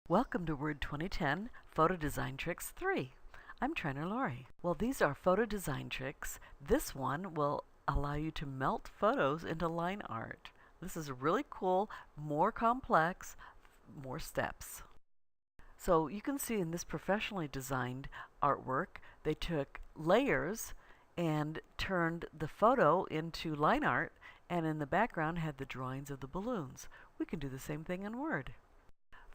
Welcome to Word 2010 Photo Design Tricks 3. I'm Trainer Lori. Well, these are photo design tricks. This one will allow you to melt photos into line art. This is really cool, more complex, more steps. So you can see in this professionally designed artwork, they took layers and turned the photo into line art, and in the background had the drawings of the balloons. We can do the same thing in Word.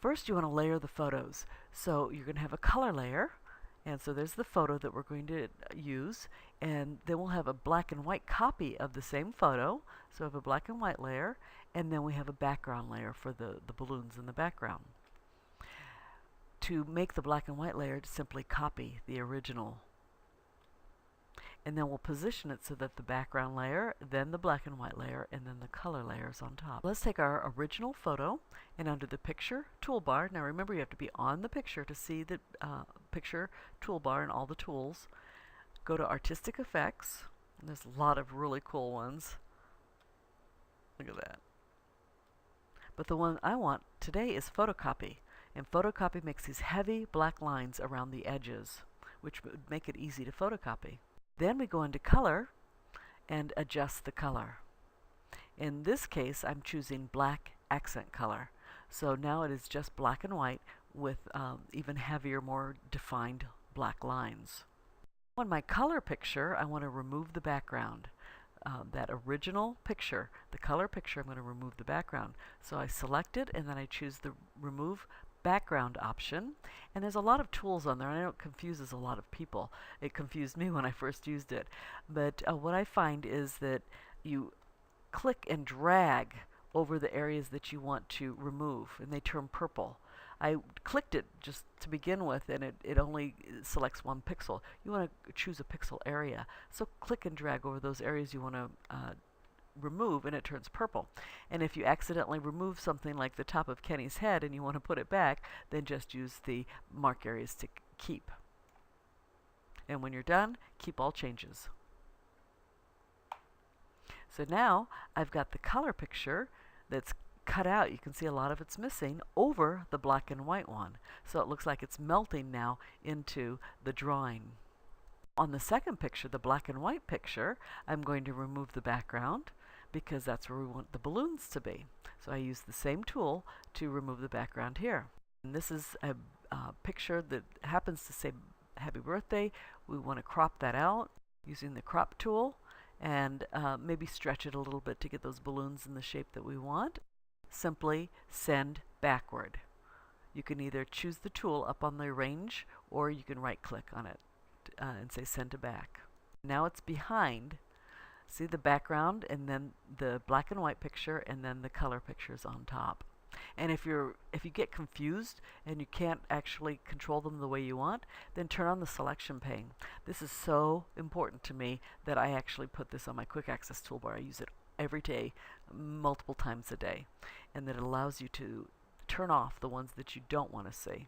First, you want to layer the photos. So you're going to have a color layer, and so there's the photo that we're going to use, and then we'll have a black and white copy of the same photo. So we have a black and white layer, and then we have a background layer for the balloons in the background. To make the black and white layer, simply copy the original. And then we'll position it so that the background layer, then the black and white layer, and then the color layers on top. Let's take our original photo, and under the picture toolbar, now remember you have to be on the picture to see the picture toolbar and all the tools. Go to Artistic Effects, and there's a lot of really cool ones. Look at that. But the one I want today is Photocopy, and Photocopy makes these heavy black lines around the edges, which would make it easy to photocopy. Then we go into color and adjust the color. In this case, I'm choosing black accent color. So now it is just black and white with even heavier, more defined black lines. On my color picture, I want to remove the background. That original picture, the color picture, I'm going to remove the background. So I select it, and then I choose the Remove Background option, and there's a lot of tools on there. I know it confuses a lot of people. It confused me when I first used it, but what I find is that you click and drag over the areas that you want to remove, and they turn purple. I clicked it just to begin with, and it only selects one pixel. You want to choose a pixel area, so click and drag over those areas you want to remove, and it turns purple. And if you accidentally remove something like the top of Kenny's head and you want to put it back, then just use the mark areas to keep. And when you're done, keep all changes. So now I've got the color picture that's cut out. You can see a lot of it's missing over the black and white one. So it looks like it's melting now into the drawing. On the second picture, the black and white picture, I'm going to remove the background because that's where we want the balloons to be. So I use the same tool to remove the background here. And this is a picture that happens to say happy birthday. We want to crop that out using the crop tool and maybe stretch it a little bit to get those balloons in the shape that we want. Simply send backward. You can either choose the tool up on the arrange, or you can right click on it and say send to back. Now it's behind. See the background, and then the black and white picture, and then the color pictures on top. And if you get confused and you can't actually control them the way you want, then turn on the selection pane. This is so important to me that I actually put this on my quick access toolbar. I use it every day, multiple times a day, and that allows you to turn off the ones that you don't want to see.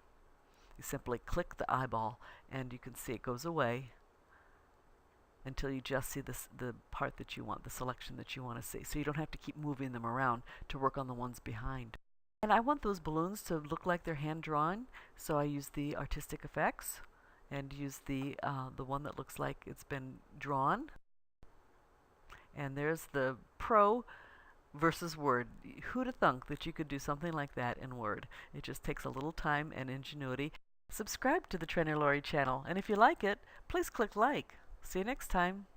You simply click the eyeball, and you can see it goes away until you just see the part that you want, the selection that you want to see. So you don't have to keep moving them around to work on the ones behind. And I want those balloons to look like they're hand-drawn, so I use the Artistic Effects and use the one that looks like it's been drawn. And there's the Pro versus Word. Who'd have thunk that you could do something like that in Word? It just takes a little time and ingenuity. Subscribe to the Trainer Lori channel, and if you like it, please click like. See you next time.